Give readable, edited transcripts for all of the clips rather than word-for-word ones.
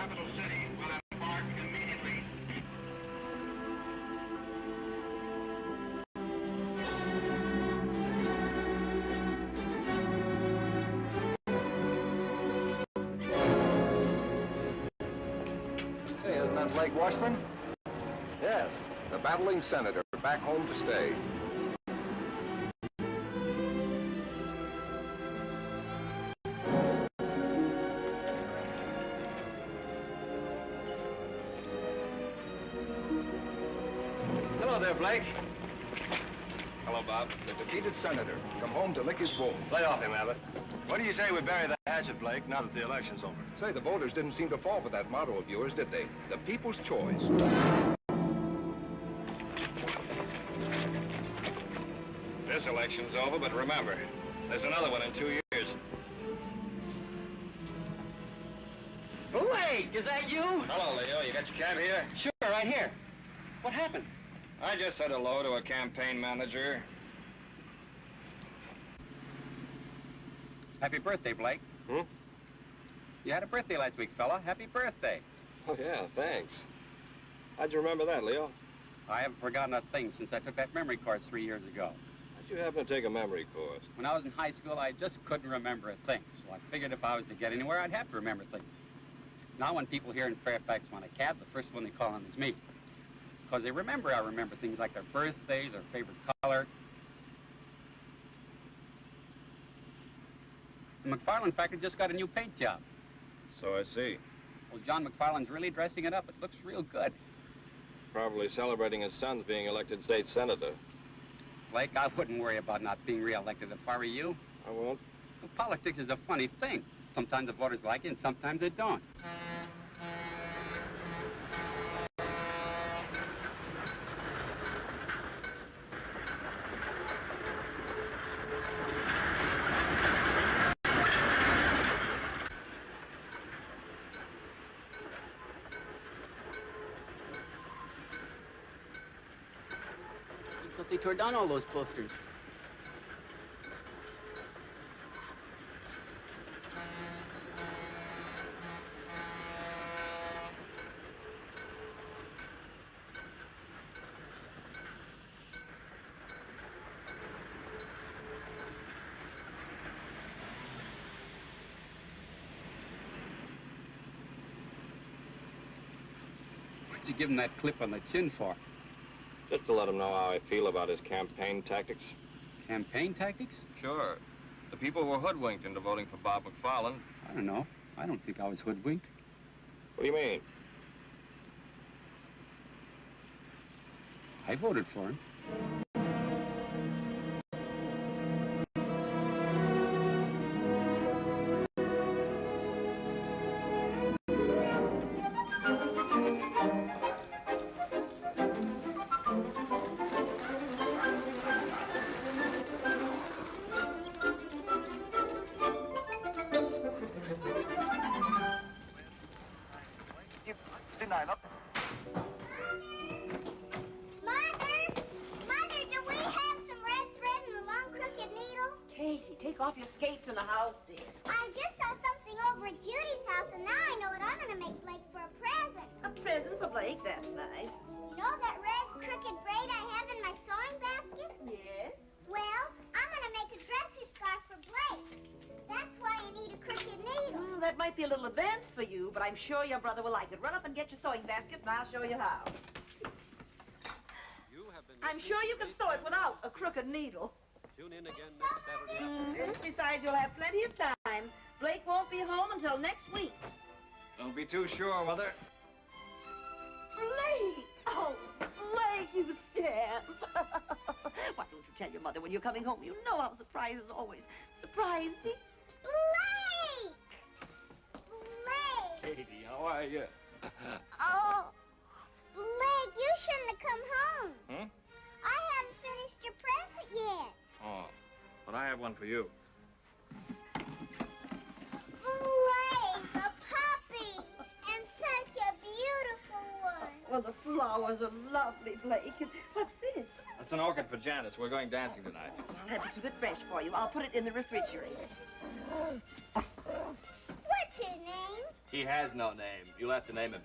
capital city will embark immediately. Hey, isn't that Blake Washburn? Yes, the battling senator, back home to stay. Hello there, Blake. Hello, Bob. The defeated senator, come home to lick his wounds. Lay off him, Abbott. What do you say we bury the hatchet, Blake, now that the election's over? Say, the voters didn't seem to fall for that motto of yours, did they? The people's choice. This election's over, but remember, there's another one in 2 years. Blake, is that you? Hello, Leo. You got your cab here? Sure, right here. What happened? I just said hello to a campaign manager. Happy birthday, Blake. Hmm? You had a birthday last week, fella. Happy birthday. Oh, yeah, thanks. How'd you remember that, Leo? I haven't forgotten a thing since I took that memory course 3 years ago. How'd you happen to take a memory course? When I was in high school, I just couldn't remember a thing. So I figured if I was to get anywhere, I'd have to remember things. Now when people here in Fairfax want a cab, the first one they call on is me. Because they remember I remember things like their birthdays, their favorite color. The McFarland factory just got a new paint job. So I see. Well, John McFarland's really dressing it up. It looks real good. Probably celebrating his son's being elected state senator. Blake, I wouldn't worry about not being reelected if I were you. I won't. Well, politics is a funny thing. Sometimes the voters like it and sometimes they don't. But they tore down all those posters. What'd you give him that clip on the chin for? Just to let him know how I feel about his campaign tactics. Campaign tactics? Sure. The people were hoodwinked into voting for Bob McFarland. I don't know. I don't think I was hoodwinked. What do you mean? I voted for him. Mother, do we have some red thread and a long crooked needle? Casey, take off your skates in the house, dear. I just saw something over at Judy's house, and now I know what I'm going to make Blake for a present. A present for Blake, that's nice. You know that red crooked braid I have in my sewing basket? Yes? Well, I'm going to make a dresser scarf for Blake. That's why you need a crooked needle. Oh, that might be a little advanced for you, but I'm sure your brother will like it. Run up and get your sewing basket, and I'll show you how. I'm sure you can sew it without a crooked needle. Tune in again next Saturday afternoon. Besides, you'll have plenty of time. Blake won't be home until next week. Don't be too sure, Mother. Blake! Oh, Blake, you scamp. Why don't you tell your mother when you're coming home? You know how surprises always surprise me. Blake! Blake! Katie, how are you? Oh, Blake, you shouldn't have come home. Hmm? I haven't finished your present yet. Oh, but I have one for you. Blake, a puppy, and such a beautiful one. Well, the flowers are lovely, Blake. And what's this? That's an orchid for Janice. We're going dancing tonight. I'll have to keep it fresh for you. I'll put it in the refrigerator. What's his name? He has no name. You'll have to name him.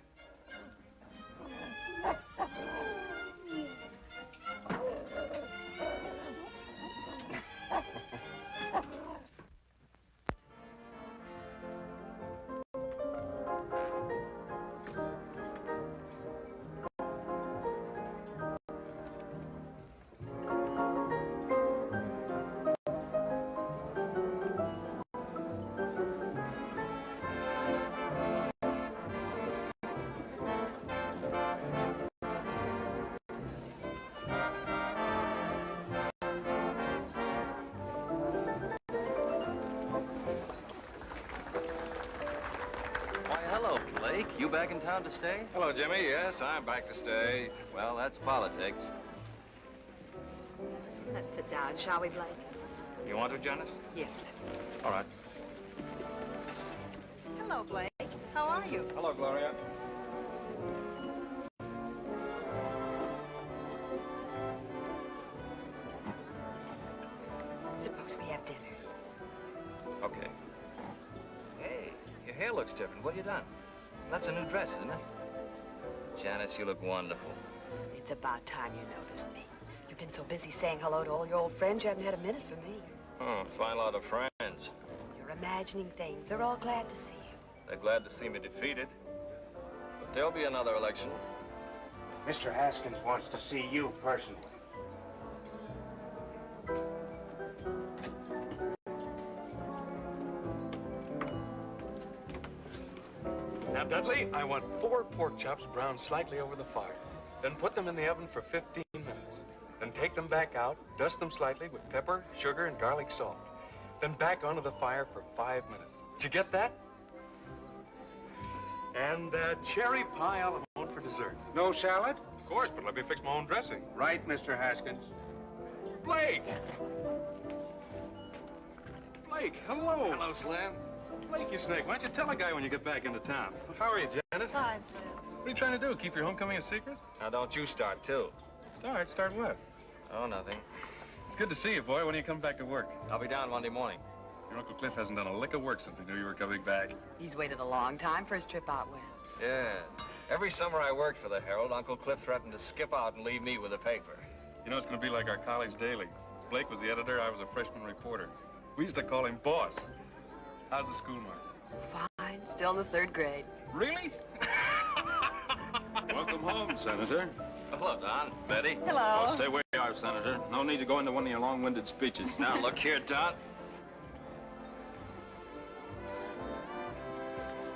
Why, hello, Blake. You back in town to stay? Hello, Jimmy. Yes, I'm back to stay. Well, that's politics. Let's sit down, shall we, Blake? You want to, Janice? Yes, All right. Hello, Blake. How are you? Hello, Gloria. Suppose we have dinner. Okay. Hey, your hair looks different. What have you done? That's a new dress, isn't it? Janice, you look wonderful. It's about time you noticed me. You've been so busy saying hello to all your old friends, you haven't had a minute for me. Oh, fine lot of friends. You're imagining things. They're all glad to see you. They're glad to see me defeated. But there'll be another election. Mr. Haskins wants to see you personally. Now, Dudley, I want 4 pork chops browned slightly over the fire. Then put them in the oven for 15 minutes. Then take them back out, dust them slightly with pepper, sugar, and garlic salt. Then back onto the fire for 5 minutes. Did you get that? And cherry pie a la mode for dessert. No salad? Of course, but let me fix my own dressing. Right, Mr. Haskins. Blake! Blake, hello. Hello, Slim. Blake, you snake. Why don't you tell a guy when you get back into town? How are you, Janice? Fine, Slim. What are you trying to do? Keep your homecoming a secret? Now, don't you start, too. Start what? Oh, nothing. It's good to see you, boy. When do you come back to work? I'll be down Monday morning. Your Uncle Cliff hasn't done a lick of work since he knew you were coming back. He's waited a long time for his trip out west. Yeah. Every summer I worked for the Herald, Uncle Cliff threatened to skip out and leave me with the paper. You know, it's going to be like our college daily. Blake was the editor, I was a freshman reporter. We used to call him Boss. How's the school, Mark? Fine. Still in the 3rd grade. Really? Welcome home, Senator. Hello, Don. Betty. Hello. Oh, stay where you are, Senator. No need to go into one of your long-winded speeches. Now, look here, Don.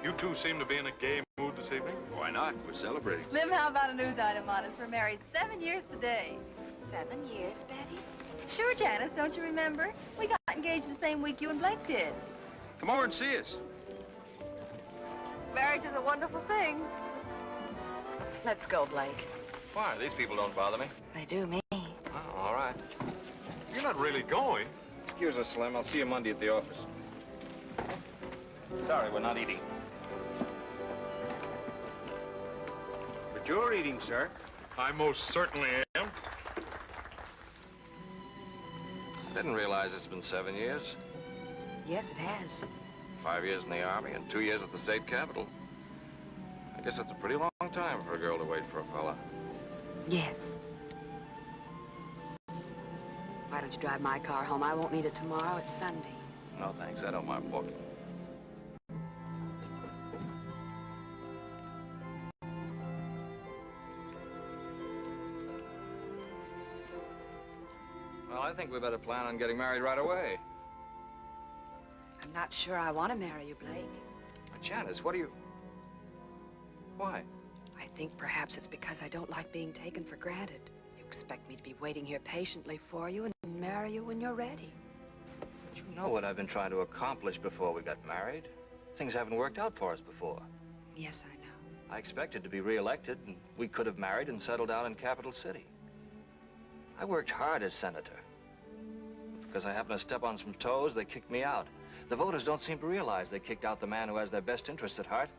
You two seem to be in a gay mood this evening. Why not? We're celebrating. Slim, how about a news item on us? We're married 7 years today. 7 years, Betty? Sure, Janice, don't you remember? We got engaged the same week you and Blake did. Come over and see us. Marriage is a wonderful thing. Let's go, Blake. Why? These people don't bother me. They do me. Oh, all right. You're not really going. Excuse us, Slim. I'll see you Monday at the office. Sorry, we're not eating. But you're eating, sir. I most certainly am. I didn't realize it's been 7 years. Yes, it has. 5 years in the Army and 2 years at the state capitol. I guess that's a pretty long time for a girl to wait for a fella. Yes. Why don't you drive my car home? I won't need it tomorrow. It's Sunday. No, thanks. I don't mind walking. Well, I think we better plan on getting married right away. I'm not sure I want to marry you, Blake. Janice, what are you... Why? I think perhaps it's because I don't like being taken for granted. You expect me to be waiting here patiently for you and marry you when you're ready. You know what I've been trying to accomplish before we got married. Things haven't worked out for us before. Yes, I know. I expected to be reelected, and we could have married and settled down in Capital City. I worked hard as senator. Because I happened to step on some toes, they kicked me out. The voters don't seem to realize they kicked out the man who has their best interests at heart.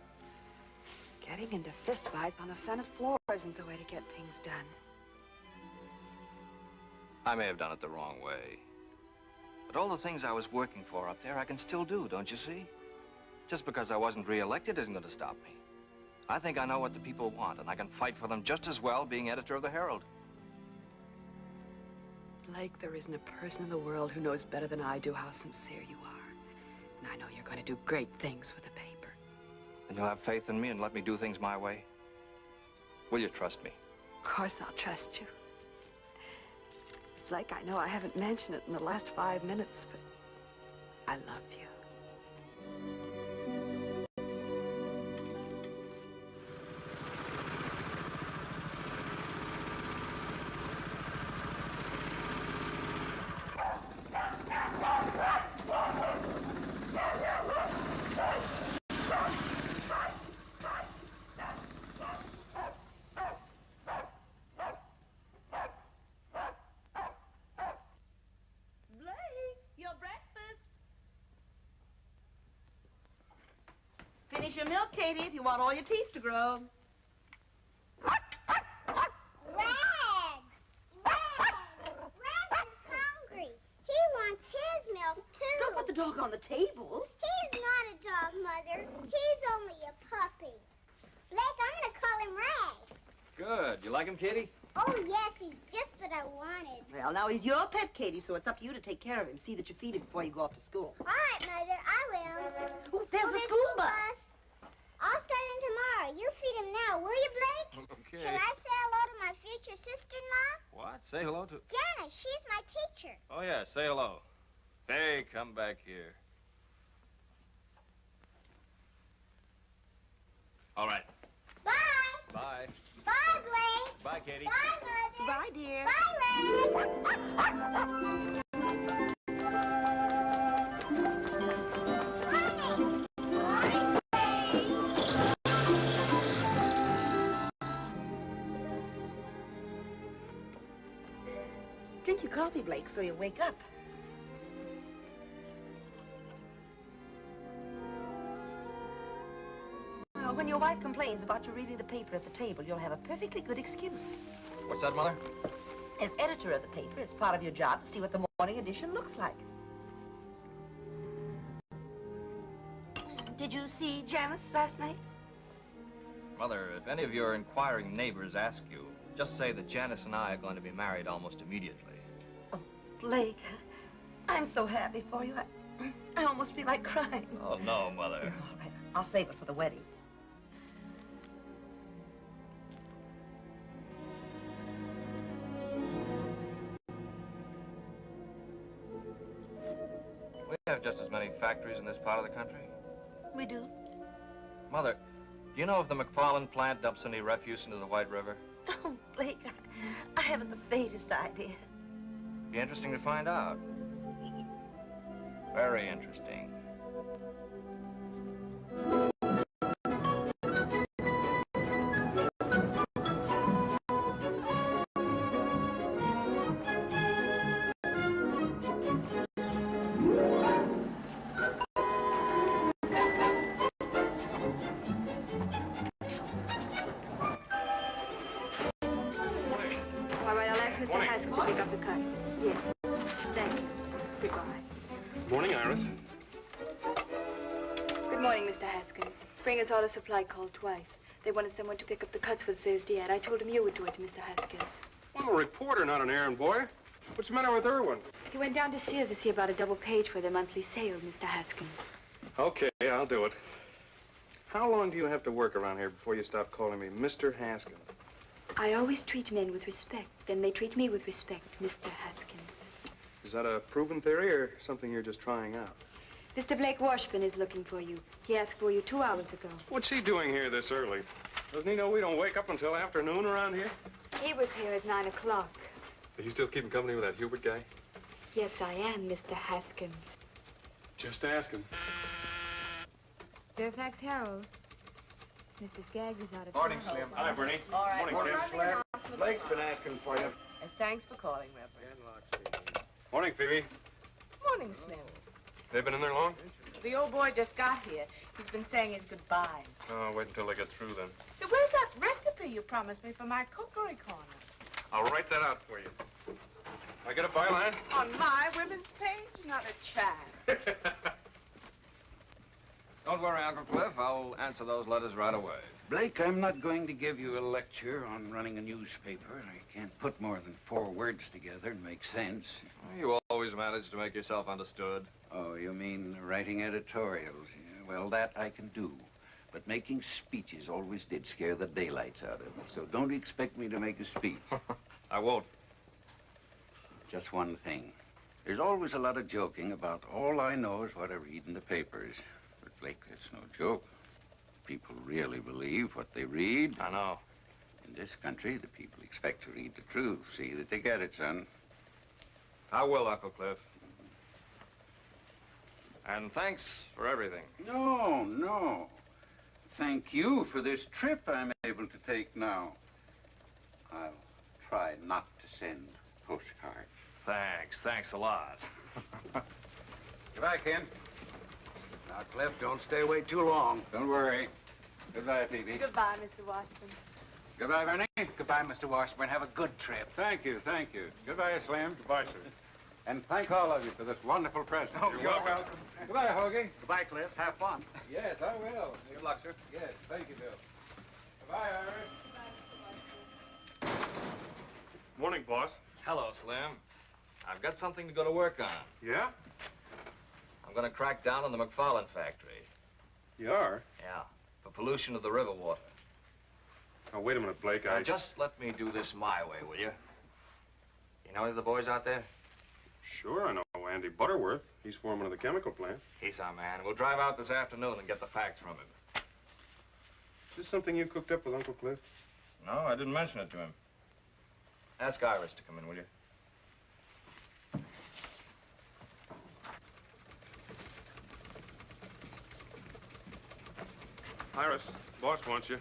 Getting into fistfights on the Senate floor isn't the way to get things done. I may have done it the wrong way. But all the things I was working for up there, I can still do, don't you see? Just because I wasn't re-elected isn't going to stop me. I think I know what the people want, and I can fight for them just as well being editor of the Herald. Blake, there isn't a person in the world who knows better than I do how sincere you are. And I know you're going to do great things with the paper. And you'll have faith in me and let me do things my way? Will you trust me? Of course I'll trust you. Blake, I know I haven't mentioned it in the last 5 minutes, but I love you. Finish your milk, Katie, if you want all your teeth to grow. Rags! Rags is hungry. He wants his milk, too. Don't put the dog on the table. He's not a dog, Mother. He's only a puppy. Blake, I'm going to call him Rags. Good. You like him, Katie? Oh, yes, he's just what I wanted. Well, now he's your pet, Katie, so it's up to you to take care of him. See that you feed him before you go off to school. All right, Mother, I will. Oh, there's the school bus. I'll start in tomorrow. You feed him now, will you, Blake? Okay. Can I say hello to my future sister-in-law? What? Say hello to... Janice, she's my teacher. Oh, yeah, say hello. Hey, come back here. All right. Bye. Bye. Bye, Blake. Bye, Katie. Bye, Mother. Bye, dear. Bye, Ray. Drink your coffee, Blake, so you wake up. Well, when your wife complains about you reading the paper at the table, you'll have a perfectly good excuse. What's that, Mother? As editor of the paper, it's part of your job to see what the morning edition looks like. Did you see Janice last night? Mother, if any of your inquiring neighbors ask you, just say that Janice and I are going to be married almost immediately. Oh, Blake, I'm so happy for you. I almost feel like crying. Oh, no, Mother. All right, I'll save it for the wedding. We have just as many factories in this part of the country. We do. Mother, do you know if the McFarland plant dumps any refuse into the White River? Oh, Blake, I haven't the faintest idea. Be interesting to find out. Very interesting. All right, I'll ask Mr. Haskins to pick up the cuts. Yes. Thank you. Goodbye. Morning, Iris. Good morning, Mr. Haskins. Springer's Auto Supply called twice. They wanted someone to pick up the cuts for the Thursday ad. I told him you would do it to Mr. Haskins. I'm a reporter, not an errand boy. What's the matter with Irwin? He went down to Sears to see about a double page for their monthly sale, Mr. Haskins. Okay, I'll do it. How long do you have to work around here before you stop calling me Mr. Haskins? I always treat men with respect. Then they treat me with respect, Mr. Haskins. Is that a proven theory or something you're just trying out? Mr. Blake Washburn is looking for you. He asked for you 2 hours ago. What's he doing here this early? Doesn't he know we don't wake up until afternoon around here? He was here at 9 o'clock. Are you still keeping company with that Hubert guy? Yes, I am, Mr. Haskins. Just asking. Fairfax Herald. Mr. Skaggs is out of Morning, town. Slim. Hi, Bernie. All right. Morning, Slim. Blake's been asking for you. Thanks for calling, Reverend. Morning, Phoebe. Morning, Slim. They been in there long? The old boy just got here. He's been saying his goodbye. Oh, wait until they get through then. Hey, where's that recipe you promised me for my cookery corner? I'll write that out for you. I get a byline? On my women's page? Not a chance. Don't worry, Uncle Cliff. I'll answer those letters right away. Blake, I'm not going to give you a lecture on running a newspaper. I can't put more than 4 words together and make sense. You always manage to make yourself understood. Oh, you mean writing editorials? Yeah, well, that I can do. But making speeches always did scare the daylights out of me. So don't expect me to make a speech. I won't. Just one thing. There's always a lot of joking about all I know is what I read in the papers. But, Blake, that's no joke. People really believe what they read. I know. In this country, the people expect to read the truth. See that they get it, son. I will, Uncle Cliff. And thanks for everything. No, no. Thank you for this trip I'm able to take now. I'll try not to send postcards. Thanks a lot. Goodbye, Ken. Now, Cliff, don't stay away too long. Don't worry. Goodbye, Phoebe. Goodbye, Mr. Washburn. Goodbye, Vernie. Goodbye, Mr. Washburn. Have a good trip. Thank you, thank you. Goodbye, Slim. Goodbye, sir. And thank all of you for this wonderful present. Oh, you're welcome. Goodbye, Hoagie. Goodbye, Cliff. Have fun. Yes, I will. Good luck, sir. Yes, thank you, Bill. Goodbye, Iris. Morning, boss. Hello, Slim. I've got something to go to work on. Yeah? I'm going to crack down on the McFarland factory. You are? Yeah, for pollution of the river water. Oh, wait a minute, Blake. Now, just let me do this my way, will you? You know any of the boys out there? Sure, I know Andy Butterworth. He's foreman of the chemical plant. He's our man. We'll drive out this afternoon and get the facts from him. Is this something you cooked up with Uncle Cliff? No, I didn't mention it to him. Ask Iris to come in, will you? Iris, boss wants you.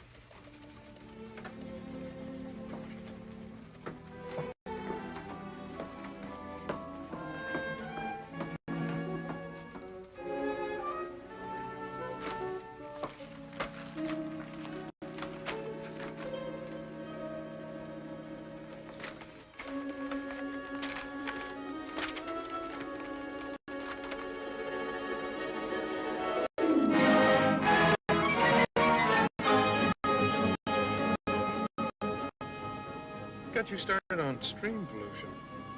Got you started on stream pollution.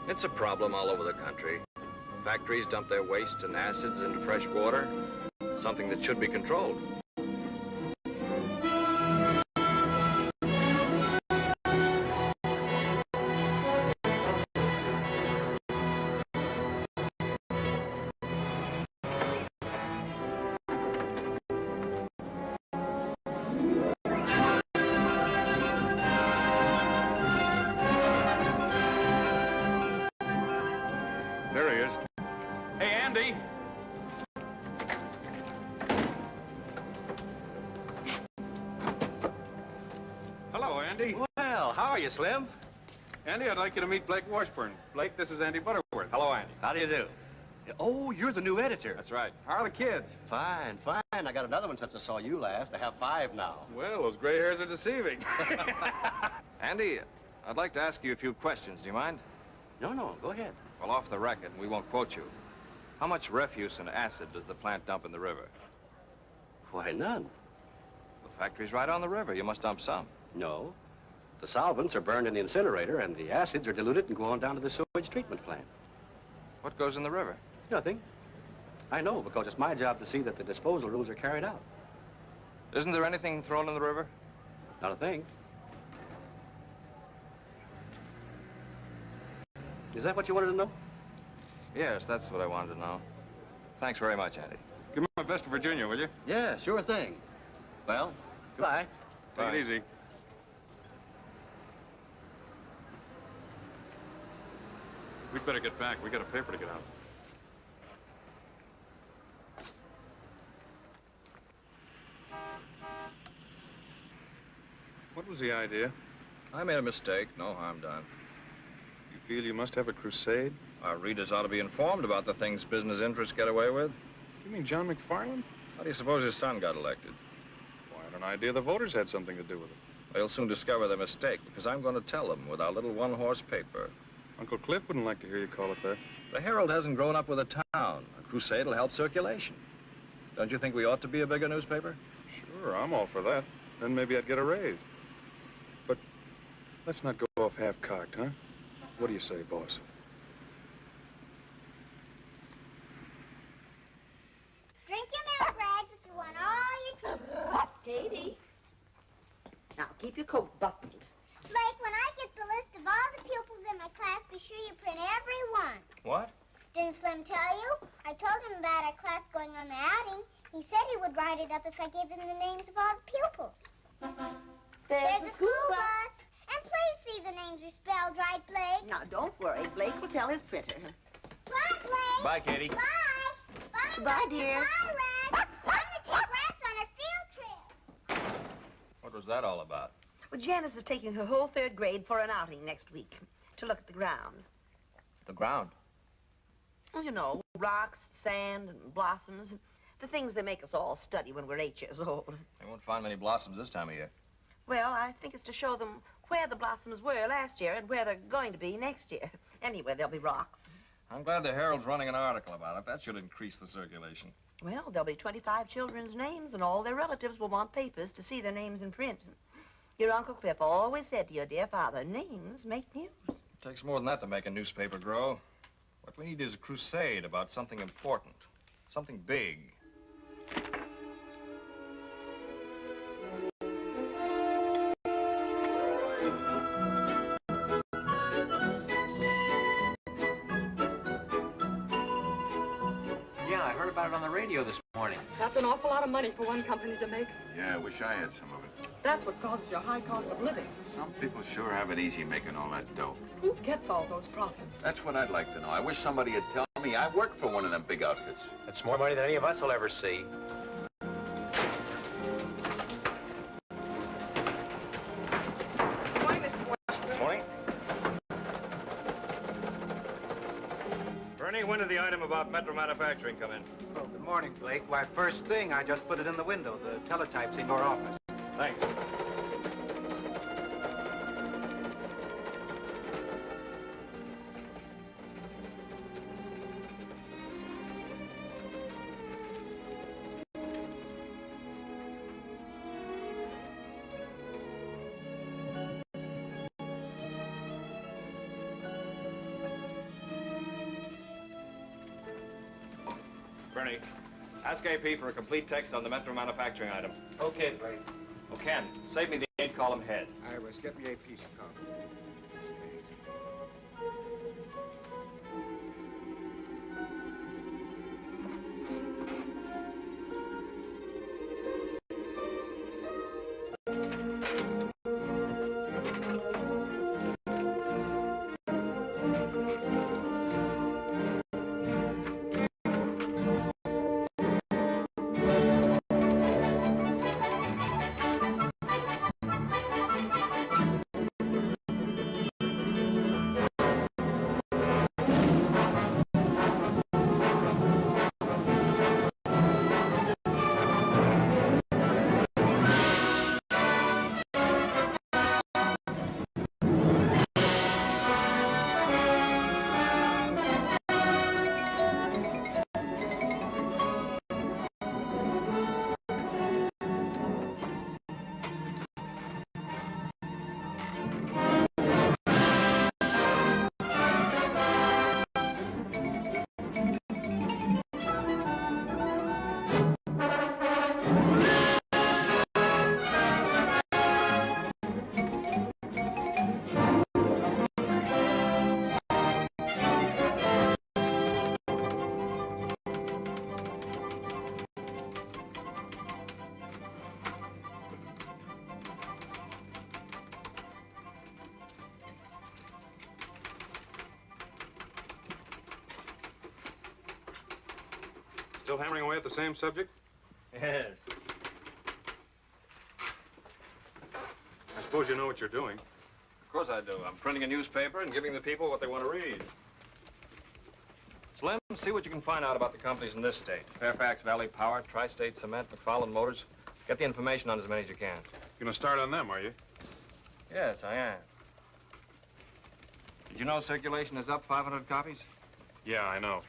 It's a problem all over the country. Factories dump their waste and acids into fresh water, something that should be controlled. There he is. Hey, Andy. Hello, Andy. Well, how are you, Slim? Andy, I'd like you to meet Blake Washburn. Blake, this is Andy Butterworth. Hello, Andy. How do you do? Oh, you're the new editor. That's right. How are the kids? Fine, fine. I got another one since I saw you last. I have 5 now. Well, those gray hairs are deceiving. Andy, I'd like to ask you a few questions. Do you mind? No, go ahead. Well, off the record, we won't quote you. How much refuse and acid does the plant dump in the river? Why, none. The factory's right on the river. You must dump some. No. The solvents are burned in the incinerator, and the acids are diluted and go on down to the sewage treatment plant. What goes in the river? Nothing. I know, because it's my job to see that the disposal rules are carried out. Isn't there anything thrown in the river? Not a thing. Is that what you wanted to know? Yes, that's what I wanted to know. Thanks very much, Andy. Give me my best to Virginia, will you? Yeah, sure thing. Well, goodbye. Take it easy. We'd better get back. We got a paper to get out. What was the idea? I made a mistake. No harm done. You feel you must have a crusade? Our readers ought to be informed about the things business interests get away with. You mean John McFarland? How do you suppose his son got elected? Well, I had an idea the voters had something to do with it. They'll soon discover their mistake, because I'm going to tell them with our little one-horse paper. Uncle Cliff wouldn't like to hear you call it that. The Herald hasn't grown up with a town. A crusade will help circulation. Don't you think we ought to be a bigger newspaper? Sure, I'm all for that. Then maybe I'd get a raise. But let's not go off half-cocked, huh? What do you say, boss? Drink your milk, Rags, if you want all your teeth. Katie. Now, keep your coat buttoned. Blake, when I get the list of all the pupils in my class, be sure you print every one. What? Didn't Slim tell you? I told him about our class going on the outing. He said he would write it up if I gave him the names of all the pupils. There's the school bus. And please see the names are spelled right, Blake. Now, don't worry. Blake will tell his printer. Bye, Blake. Bye, Katie. Bye. Bye. Goodbye, dear. Bye, Rex. I'm going to take Rex on our field trip. What was that all about? Well, Janice is taking her whole third grade for an outing next week to look at the ground. The ground. Well, you know, rocks, sand, and blossoms. The things they make us all study when we're 8 years old. They won't find many blossoms this time of year. Well, I think it's to show them where the blossoms were last year and where they're going to be next year. Anyway, there'll be rocks. I'm glad the Herald's running an article about it. That should increase the circulation. Well, there'll be 25 children's names, and all their relatives will want papers to see their names in print. Your Uncle Cliff always said to your dear father, names make news. It takes more than that to make a newspaper grow. What we need is a crusade about something important, something big. Yeah, I heard about it on the radio this morning. That's an awful lot of money for one company to make. Yeah, I wish I had some of it. That's what causes your high cost of living. Some people sure have it easy making all that dough. Who gets all those profits? That's what I'd like to know. I wish somebody would tell me I work for one of them big outfits. That's more money than any of us will ever see. Good morning, Mr. Washington. Morning. Bernie, when did the item about Metro Manufacturing come in? Oh, good morning, Blake. Why, first thing, I just put it in the window. The teletype's in your office. Thanks. Bernie, ask AP for a complete text on the Metro Manufacturing item. Okay, Blake. Oh, Ken, save me the 8-column head. Iris, get me a piece of copy. Still hammering away at the same subject? Yes. I suppose you know what you're doing. Of course I do. I'm printing a newspaper and giving the people what they want to read. Slim, see what you can find out about the companies in this state. Fairfax Valley Power, Tri-State Cement, McFarland Motors. Get the information on as many as you can. You're gonna start on them, are you? Yes, I am. Did you know circulation is up 500 copies? Yeah, I know.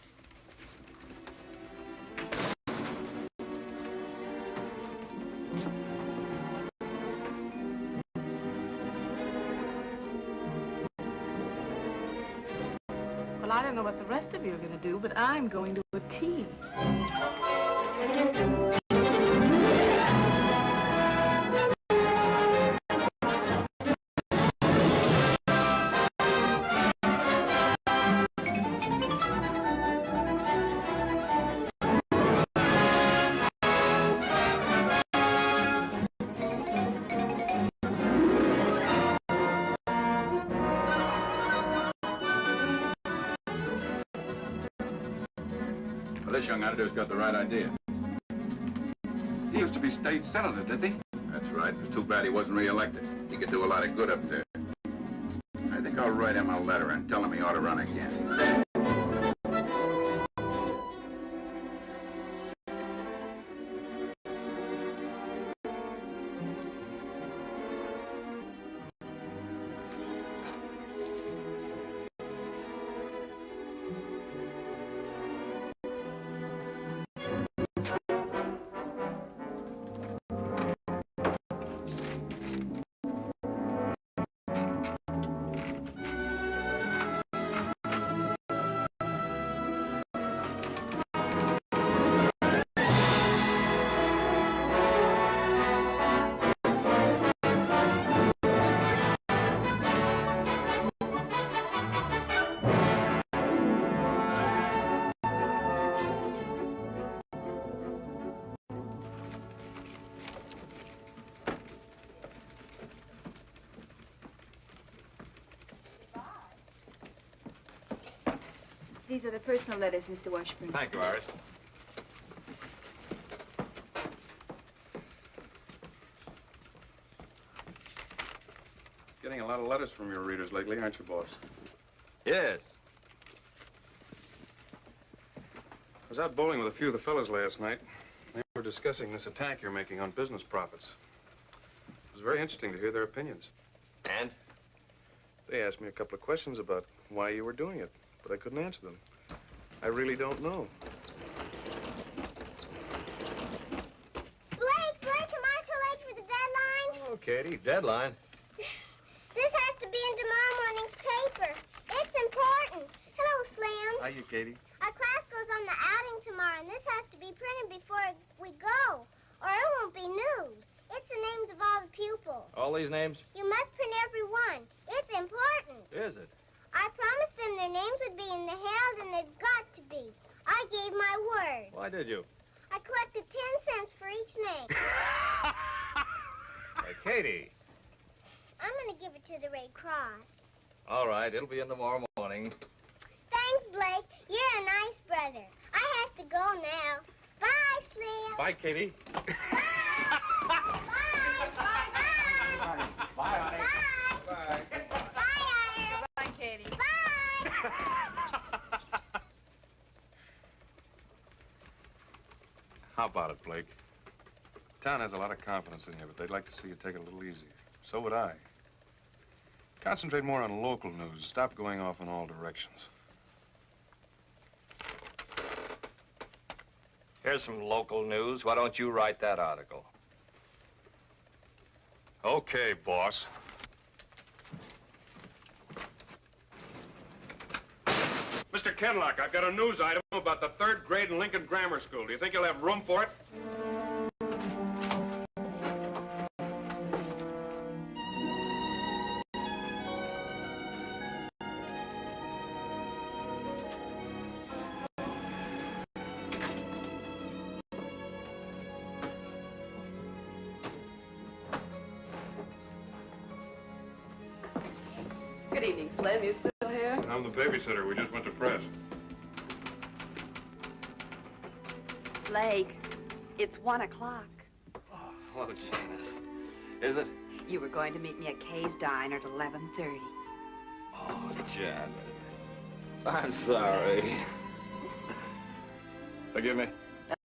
I don't know what the rest of you are going to do, but I'm going to a tea. Well, this young editor's got the right idea. He used to be state senator, did he? That's right. It's too bad he wasn't reelected. He could do a lot of good up there. I think I'll write him a letter and tell him he ought to run again. These are the personal letters, Mr. Washburn. Thank you, Iris. Getting a lot of letters from your readers lately, aren't you, boss? Yes. I was out bowling with a few of the fellas last night. They were discussing this attack you're making on business profits. It was very interesting to hear their opinions. And? They asked me a couple of questions about why you were doing it, but I couldn't answer them. I really don't know. Blake, am I too late for the deadline? Oh, Katie, deadline. This has to be in tomorrow morning's paper. It's important. Hello, Slim. Hiya, Katie. Our class goes on the outing tomorrow, and this has to be printed before we go, or it won't be news. It's the names of all the pupils. All these names? You must print every one. It's important. Is it? I promised them their names would be in the Herald, and they've got to be. I gave my word. Why did you? I collected 10 cents for each name. Hey, Katie. I'm going to give it to the Red Cross. All right, it'll be in tomorrow morning. Thanks, Blake. You're a nice brother. I have to go now. Bye, Slim. Bye, Katie. Bye, honey. Bye. Bye, Katie. How about it, Blake? Town has a lot of confidence in you, but they'd like to see you take it a little easier. So would I. Concentrate more on local news. Stop going off in all directions. Here's some local news. Why don't you write that article? Okay, boss. Mr. Kenlock, I've got a news item about the 3rd grade in Lincoln Grammar School. Do you think you'll have room for it? Good evening, Slim. You still here? I'm the babysitter. We just went to press. Blake, it's 1 o'clock. Oh, Janice. Is it? You were going to meet me at Kay's Diner at 11:30. Oh, Janice. I'm sorry. Forgive me?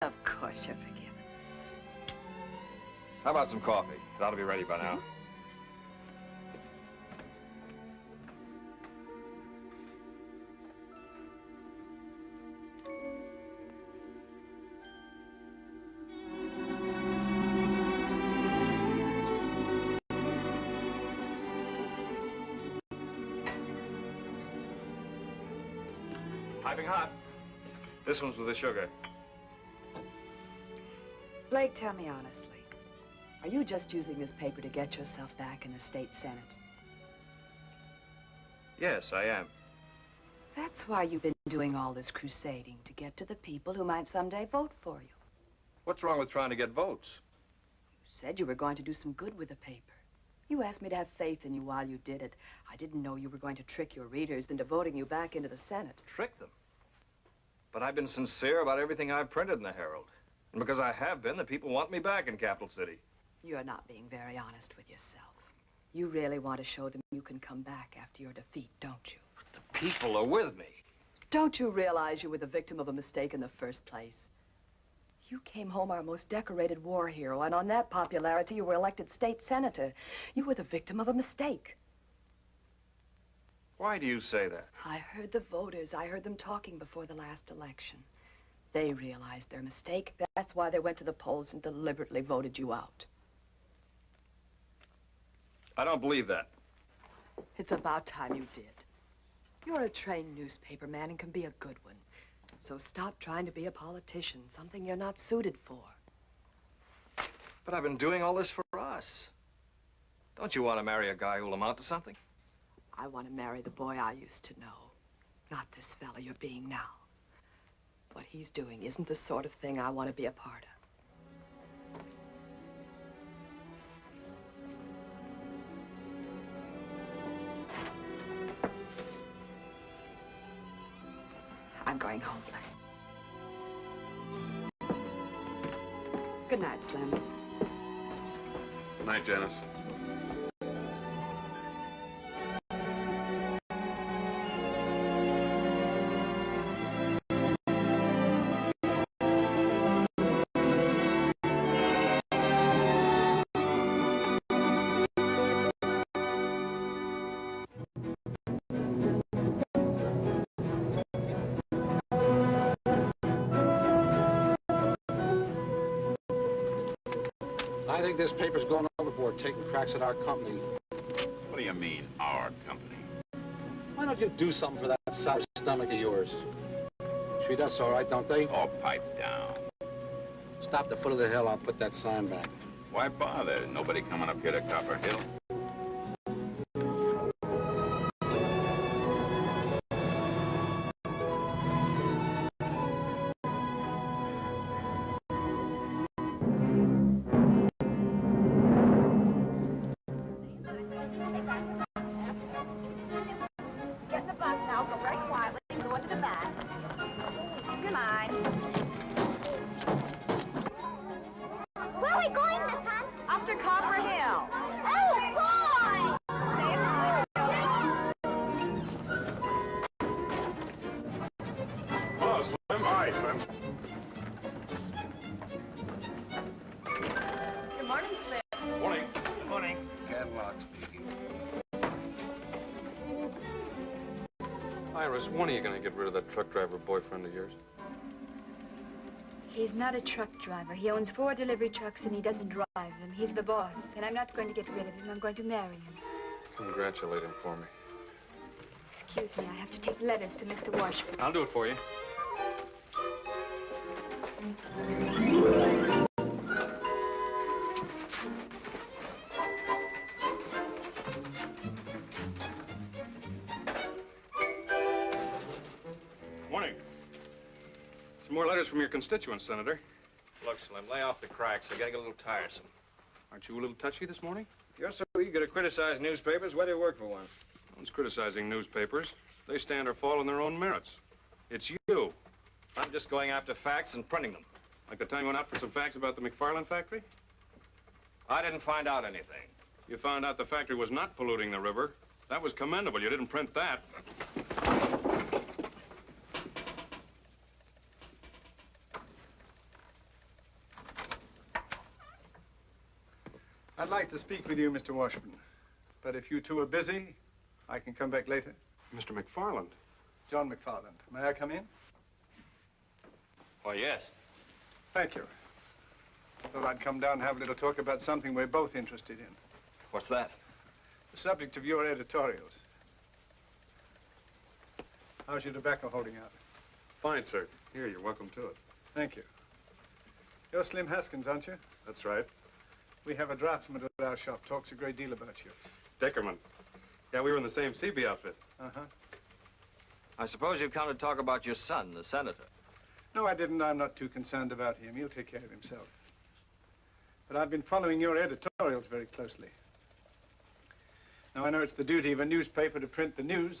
Of course you're forgiven. How about some coffee? That'll be ready by now. Piping hot. This one's with the sugar. Blake, tell me honestly. Are you just using this paper to get yourself back in the state senate? Yes, I am. That's why you've been doing all this crusading, to get to the people who might someday vote for you. What's wrong with trying to get votes? You said you were going to do some good with the paper. You asked me to have faith in you while you did it. I didn't know you were going to trick your readers into voting you back into the Senate. Trick them? But I've been sincere about everything I've printed in the Herald. And because I have been, the people want me back in Capital City. You're not being very honest with yourself. You really want to show them you can come back after your defeat, don't you? But the people are with me. Don't you realize you were the victim of a mistake in the first place? You came home our most decorated war hero, and on that popularity, you were elected state senator. You were the victim of a mistake. Why do you say that? I heard the voters. I heard them talking before the last election. They realized their mistake. That's why they went to the polls and deliberately voted you out. I don't believe that. It's about time you did. You're a trained newspaper man and can be a good one. So stop trying to be a politician, something you're not suited for. But I've been doing all this for us. Don't you want to marry a guy who'll amount to something? I want to marry the boy I used to know, not this fella you're being now. What he's doing isn't the sort of thing I want to be a part of. I'm going home, Blake. Good night, Slim. Good night, Janice. I think this paper's going overboard, taking cracks at our company. What do you mean, our company? Why don't you do something for that sour stomach of yours? Treat us all right, don't they? Oh, pipe down. Stop the foot of the hill, I'll put that sign back. Why bother? Nobody coming up here to Copper Hill. Get in the bus now, go very quietly, and go into the back. Keep your line. Where are we going, Miss Hunt? Up to Copper Hill. Oh, boy! Hello, Slim. Hi, Slim. Good morning, Slim. Morning. Good morning. Canlock speaking. Iris, when are you going to get rid of that truck driver boyfriend of yours? He's not a truck driver. He owns 4 delivery trucks and he doesn't drive them. He's the boss, and I'm not going to get rid of him. I'm going to marry him. Congratulate him for me. Excuse me, I have to take letters to Mr. Washburn. I'll do it for you. Morning. Some more letters from your constituents, Senator. Look, Slim, lay off the cracks. They're getting a little tiresome. Aren't you a little touchy this morning? You're so eager to criticize newspapers. Where do you work for one? No one's criticizing newspapers. They stand or fall on their own merits. It's you. I'm just going after facts and printing them. Like the time you went out for some facts about the McFarland factory? I didn't find out anything. You found out the factory was not polluting the river. That was commendable. You didn't print that. I'd like to speak with you, Mr. Washburn. But if you two are busy, I can come back later. Mr. McFarland. John McFarland. May I come in? Why, yes. Thank you. Thought I'd come down and have a little talk about something we're both interested in. What's that? The subject of your editorials. How's your tobacco holding out? Fine, sir. Here, you're welcome to it. Thank you. You're Slim Haskins, aren't you? That's right. We have a draftsman at our shop. Talks a great deal about you. Deckerman. Yeah, we were in the same CB outfit. Uh-huh. I suppose you've come to talk about your son, the senator. No, I didn't. I'm not too concerned about him. He'll take care of himself. But I've been following your editorials very closely. Now, I know it's the duty of a newspaper to print the news.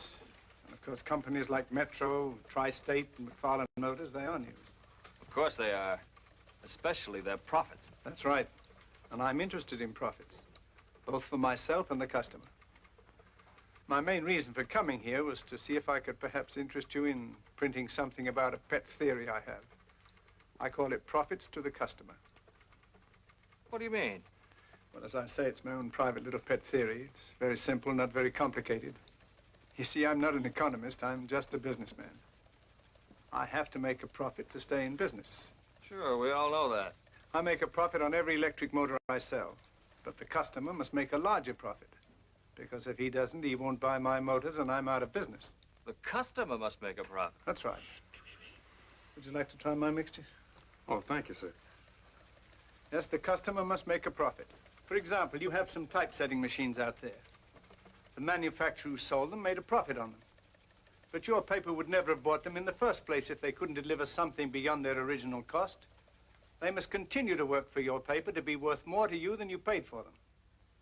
And, of course, companies like Metro, Tri-State, and McFarland Motors, they are news. Of course they are. Especially their profits. That's right. And I'm interested in profits, both for myself and the customer. My main reason for coming here was to see if I could perhaps interest you in printing something about a pet theory I have. I call it Profits to the Customer. What do you mean? Well, as I say, it's my own private little pet theory. It's very simple, not very complicated. You see, I'm not an economist. I'm just a businessman. I have to make a profit to stay in business. Sure, we all know that. I make a profit on every electric motor I sell. But the customer must make a larger profit. Because if he doesn't, he won't buy my motors and I'm out of business. The customer must make a profit. That's right. Would you like to try my mixture? Oh, thank you, sir. Yes, the customer must make a profit. For example, you have some typesetting machines out there. The manufacturer who sold them made a profit on them. But your paper would never have bought them in the first place if they couldn't deliver something beyond their original cost. They must continue to work for your paper to be worth more to you than you paid for them.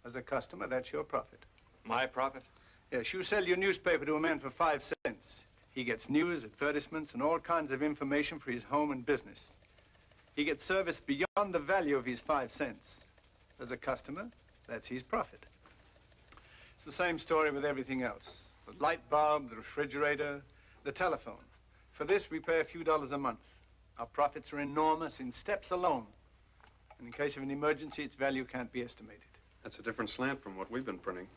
As a customer, that's your profit. My profit? Yes, you sell your newspaper to a man for 5 cents. He gets news, advertisements, and all kinds of information for his home and business. He gets service beyond the value of his 5 cents. As a customer, that's his profit. It's the same story with everything else. The light bulb, the refrigerator, the telephone. For this, we pay a few dollars a month. Our profits are enormous in steps alone. And in case of an emergency, its value can't be estimated. That's a different slant from what we've been printing.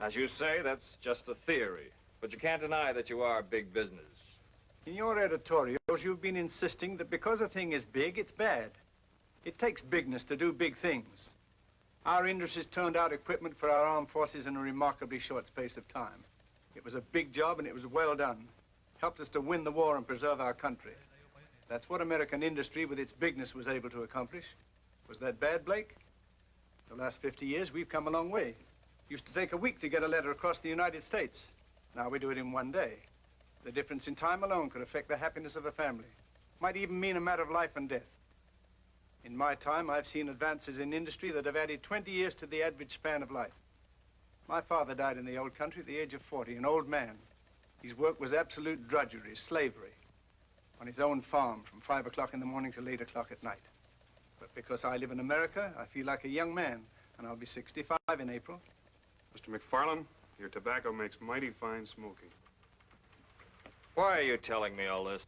As you say, that's just a theory. But you can't deny that you are big business. In your editorials, you've been insisting that because a thing is big, it's bad. It takes bigness to do big things. Our industries turned out equipment for our armed forces in a remarkably short space of time. It was a big job, and it was well done. Helped us to win the war and preserve our country. That's what American industry, with its bigness, was able to accomplish. Was that bad, Blake? The last 50 years, we've come a long way. Used to take a week to get a letter across the United States. Now we do it in 1 day. The difference in time alone could affect the happiness of a family. Might even mean a matter of life and death. In my time, I've seen advances in industry that have added 20 years to the average span of life. My father died in the old country at the age of 40, an old man. His work was absolute drudgery, slavery, on his own farm from 5 o'clock in the morning till 8 o'clock at night. But because I live in America, I feel like a young man, and I'll be 65 in April. Mr. McFarland, your tobacco makes mighty fine smoking. Why are you telling me all this?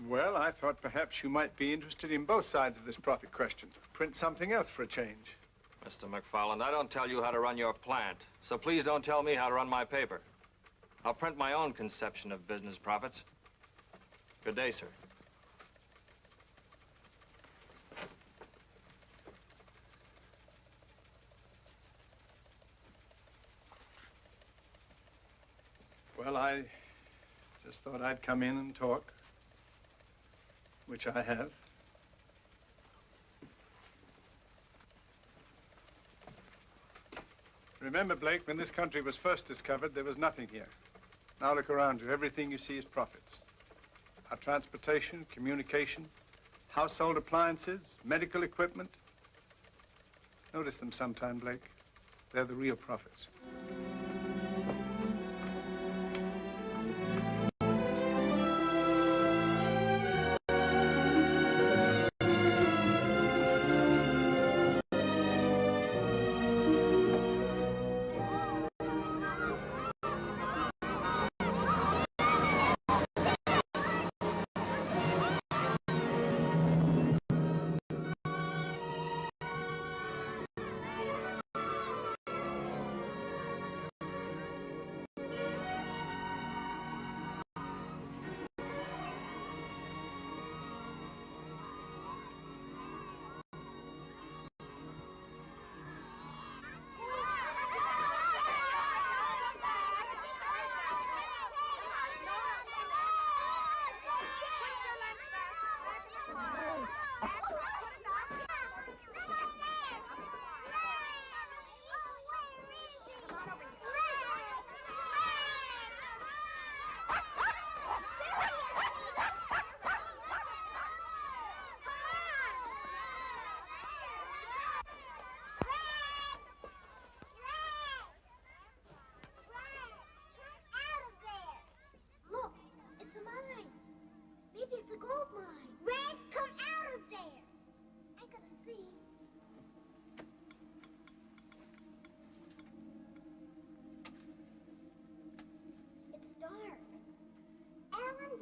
Well, I thought perhaps you might be interested in both sides of this profit question. Print something else for a change. Mr. McFarland, I don't tell you how to run your plant, so please don't tell me how to run my paper. I'll print my own conception of business profits. Good day, sir. Well, I just thought I'd come in and talk, which I have. Remember, Blake, when this country was first discovered, there was nothing here. Now look around you. Everything you see is profits. Our transportation, communication, household appliances, medical equipment. Notice them sometime, Blake. They're the real profits.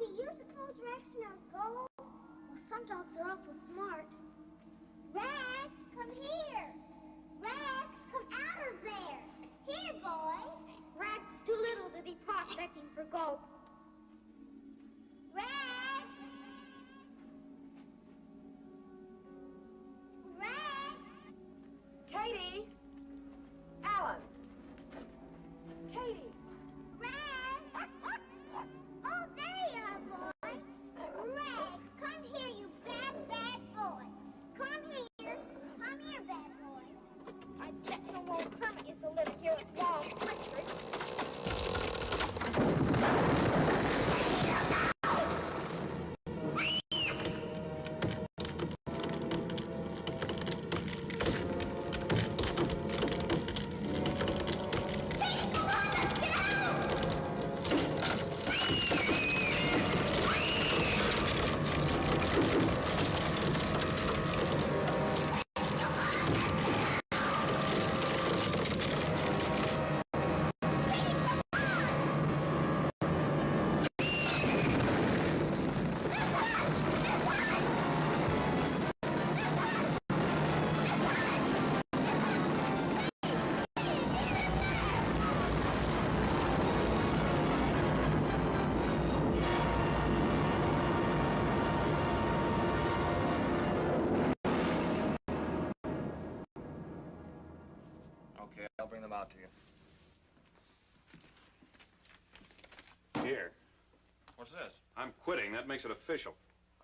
Do you suppose Rex smells gold? Well, some dogs are awful smart. Rex, come here. Rex, come out of there. Here, boy. Rex is too little to be prospecting for gold. Rex! Rex! Katie! Alan! Katie! Rex! Oh, there you are, boy. Rex, come here, you bad, bad boy. Come here. Come here, bad boy. I bet some old hermit used to live here at Wall Clifford. Okay, I'll bring them out to you. Here. What's this? I'm quitting. That makes it official.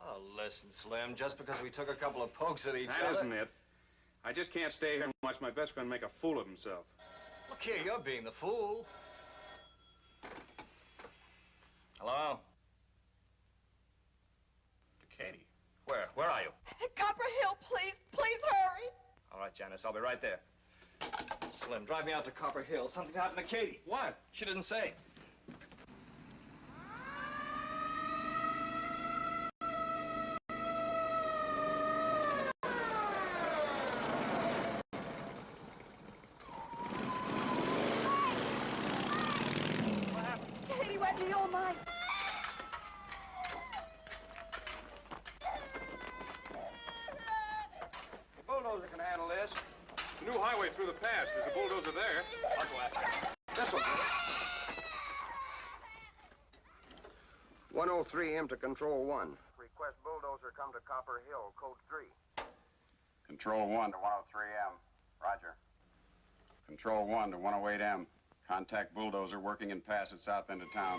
Oh, listen, Slim, just because we took a couple of pokes at each other... That isn't it. I just can't stay here and watch my best friend make a fool of himself. Look here, you're being the fool. Hello? Katie. Where are you? Copper Hill, please. Please hurry. All right, Janice, I'll be right there. Slim, drive me out to Copper Hill. Something's happened to Katie. What? She didn't say. Katie, went to your mind. The bulldozer can handle this. The new highway through the pass. There's a bulldozer there. I'll go after him. This will do it. 103M to Control 1. Request bulldozer come to Copper Hill, code 3. Control 1 to 103M. Roger. Control 1 to 108M. Contact bulldozer working in pass at south end of town.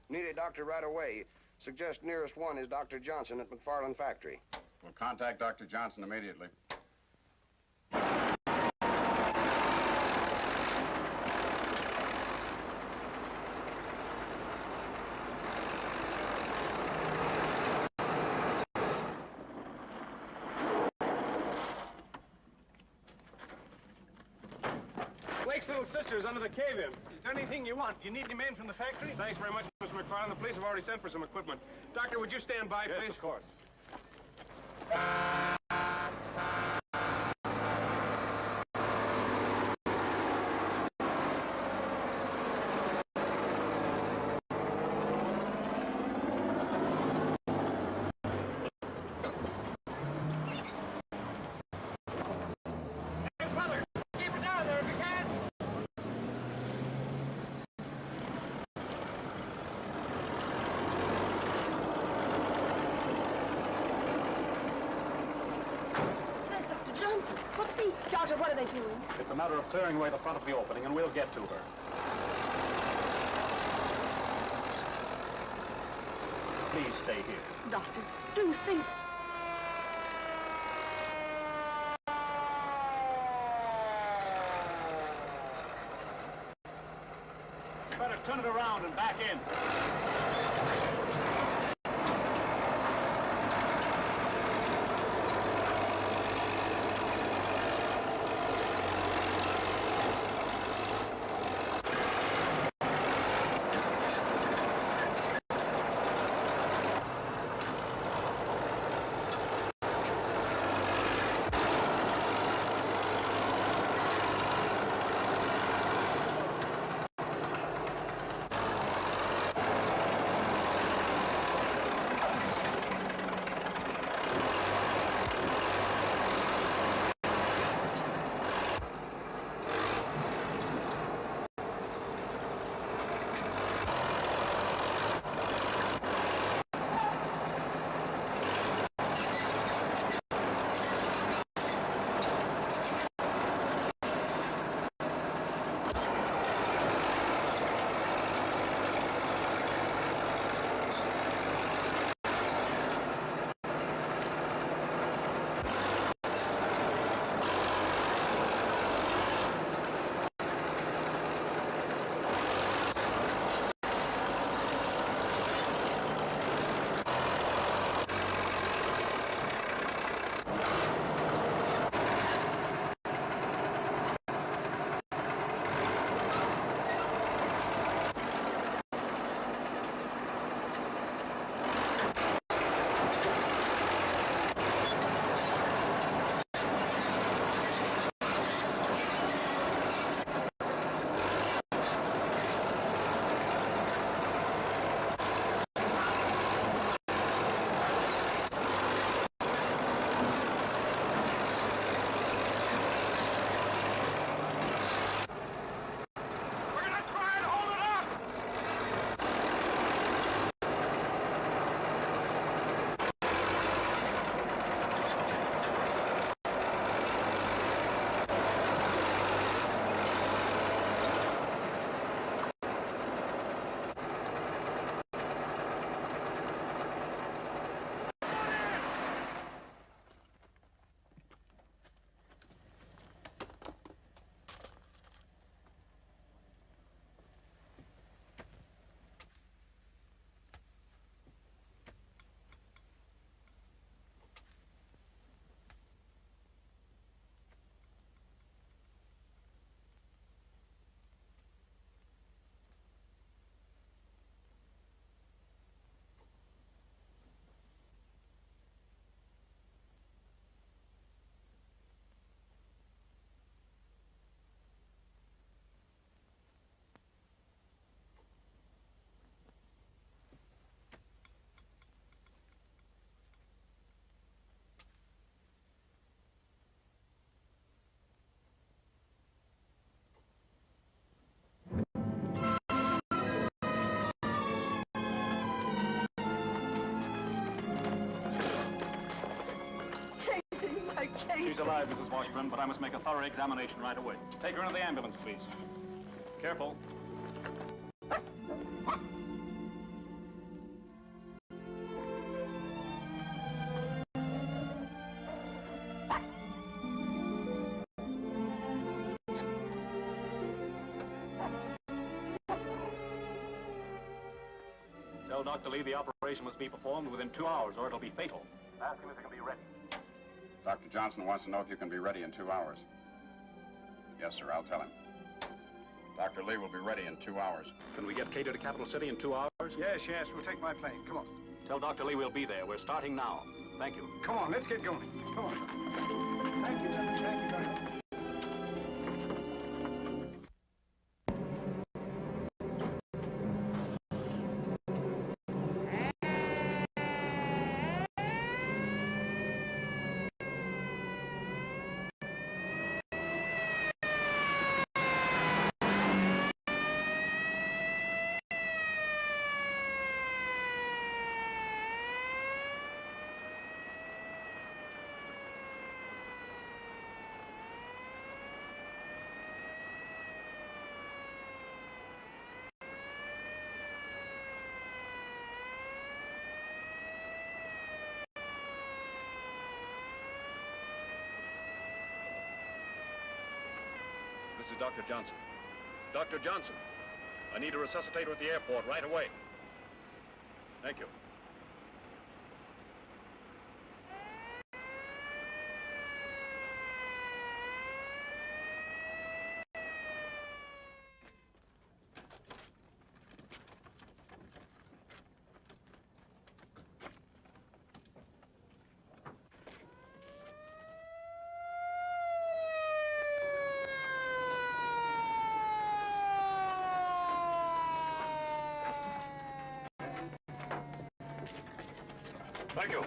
Need a doctor right away. Suggest nearest one is Dr. Johnson at McFarland Factory. We'll contact Dr. Johnson immediately. Blake's little sister's under the cave-in. Is there anything you want? You need any men from the factory? Thanks very much, Mr. McFarland. The police have already sent for some equipment. Doctor, would you stand by, please? Yes, of course. Doctor, what are they doing? It's a matter of clearing away the front of the opening, and we'll get to her. Please stay here. Doctor, do you think... Better turn it around and back in. alive, Mrs. Washburn, but I must make a thorough examination right away. Take her into the ambulance, please. Careful. Tell Dr. Lee the operation must be performed within 2 hours, or it'll be fatal. Ask him if he can be ready. Dr. Johnson wants to know if you can be ready in 2 hours. Yes, sir, I'll tell him. Dr. Lee will be ready in 2 hours. Can we get Cato to Capital City in 2 hours? Yes, yes, we'll take my plane. Come on. Tell Dr. Lee we'll be there. We're starting now. Thank you. Come on, let's get going. Come on. Thank you, Dr. Thank you very much. This is Dr. Johnson. Dr. Johnson, I need a resuscitator at the airport right away. Thank you. Thank you.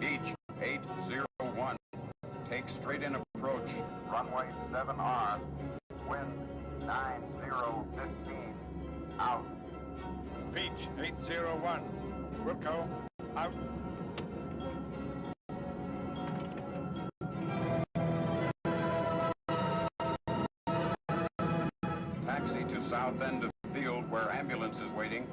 Beach 801. Take straight in approach. Runway 7R. Wind 9015. Out. Beach 801. Wilco, out. Taxi to south end of field where ambulance is waiting.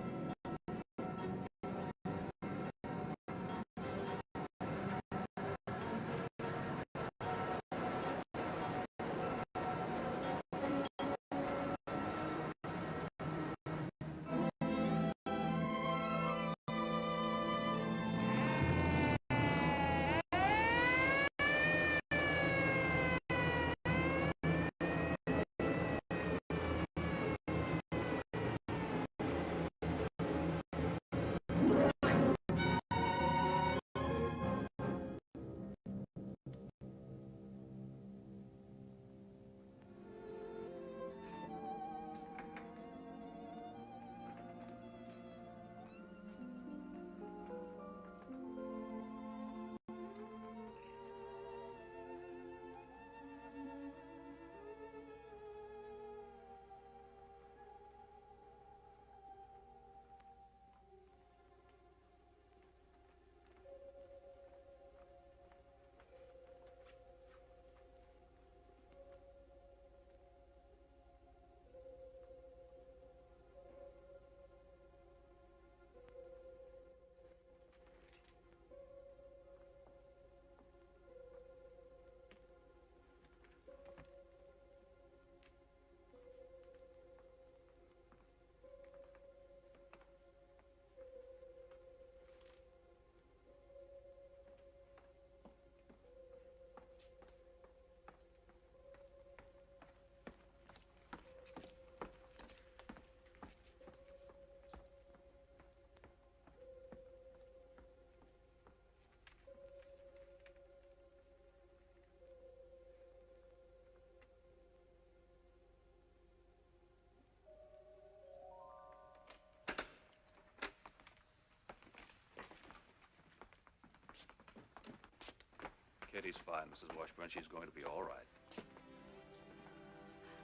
Katie's fine, Mrs. Washburn. She's going to be all right.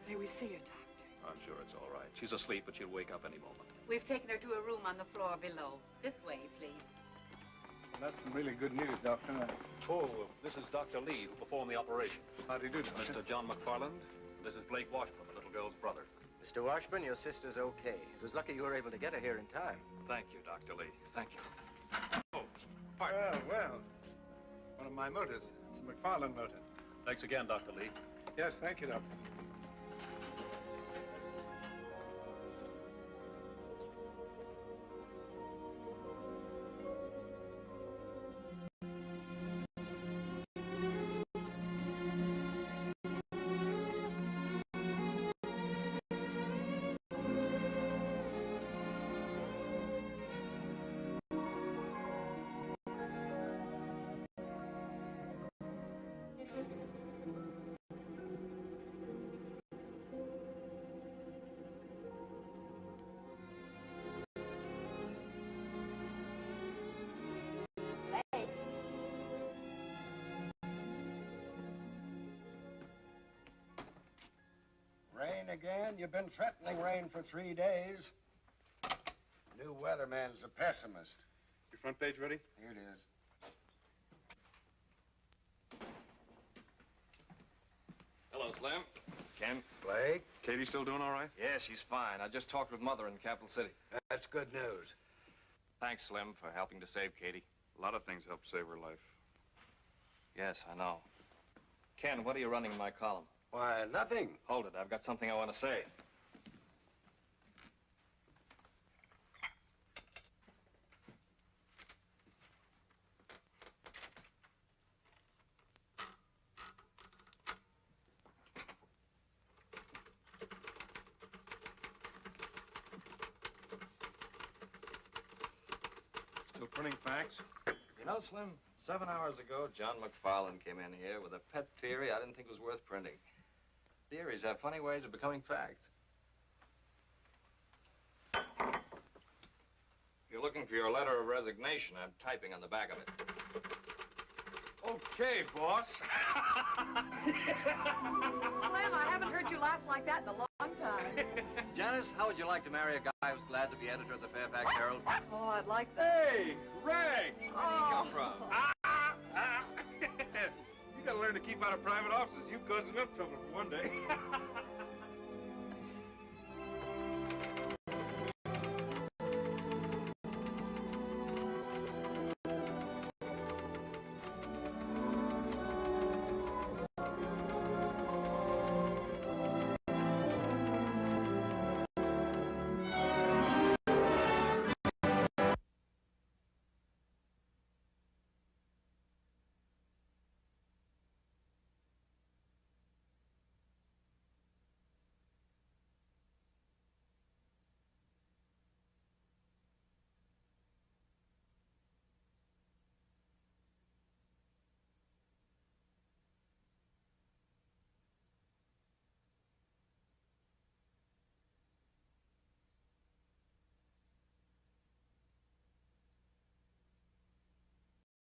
May we see her, Doctor? I'm sure it's all right. She's asleep, but she'll wake up any moment. We've taken her to a room on the floor below. This way, please. Well, that's some really good news, Doctor. Oh, this is Dr. Lee, who performed the operation. How do you do, Doctor? Mr. John McFarland. This is Blake Washburn, the little girl's brother. Mr. Washburn, your sister's okay. It was lucky you were able to get her here in time. Thank you, Dr. Lee. Thank you. Oh, well. One of my motors. It's a McFarland motor. Thanks again, Dr. Lee. Yes, thank you, Doctor. Rain again? You've been threatening rain for 3 days. New weatherman's a pessimist. Your front page ready? Here it is. Hello, Slim. Ken. Blake? Katie still doing all right? Yeah, she's fine. I just talked with Mother in Capital City. That's good news. Thanks, Slim, for helping to save Katie. A lot of things helped save her life. Yes, I know. Ken, what are you running in my column? Why, nothing. Hold it. I've got something I want to say. Still printing facts? You know, Slim, 7 hours ago, John McFarland came in here with a pet theory I didn't think was worth printing. Theories have funny ways of becoming facts. If you're looking for your letter of resignation, I'm typing on the back of it. Okay, boss. Slim, I haven't heard you laugh like that in a long time. Janice, how would you like to marry a guy who's glad to be editor of the Fairfax Herald? Oh, I'd like that. Hey, Rags! Where did he come from? You gotta learn to keep out of private offices. You caused enough trouble for one day.